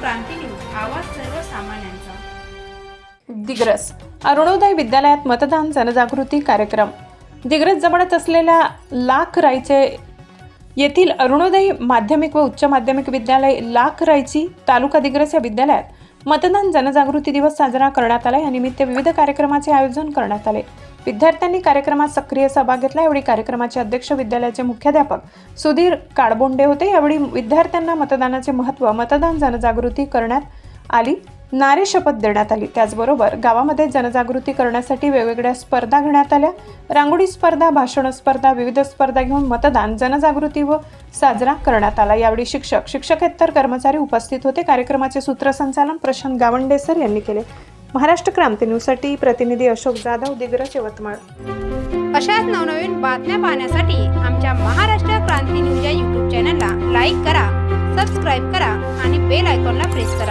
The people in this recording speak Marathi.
क्रांती न्यूज, आवाज सर्वसामान्यांचा. दिग्रस अरुणोदय विद्यालयात मतदान जनजागृती कार्यक्रम. दिग्रस जवळच असलेल्या लाखराईचे येथील अरुणोदय माध्यमिक व उच्च माध्यमिक विद्यालय लाखराईची तालुका दिग्रस या विद्यालयात मतदान जनजागृती दिवस साजरा करण्यात आला. या निमित्त विविध कार्यक्रमाचे आयोजन करण्यात आले. विद्यार्थ्यांनी कार्यक्रमात सक्रिय सहभाग घेतला. यावेळी कार्यक्रमाचे अध्यक्ष विद्यालयाचे मुख्याध्यापक सुधीर काळबोंडे होते. यावेळी विद्यार्थ्यांना मतदानाचे महत्त्व, मतदान जनजागृती करण्यात आली, नारे शपथ देण्यात आली. त्याचबरोबर गावामध्ये जनजागृती करण्यासाठी वेगवेगळ्या स्पर्धा घेण्यात आल्या. रांगोळी स्पर्धा, भाषण स्पर्धा, विविध स्पर्धा घेऊन मतदान जनजागृती व साजरा करण्यात आला. यावेळी शिक्षक, शिक्षकेतर कर्मचारी उपस्थित होते. कार्यक्रमाचे सूत्रसंचालन प्रशांत गावंडे सर यांनी केले. महाराष्ट्र क्रांती न्यूजसाठी प्रतिनिधी अशोक जाधव, दिग्रस, यवतमाळ. अशाच नवनवीन बातम्या पाहण्यासाठी आमच्या महाराष्ट्र क्रांती न्यूज या यूट्यूब चॅनलला लाईक करा, सबस्क्राईब करा आणि बेल आयकॉनला प्रेस करा.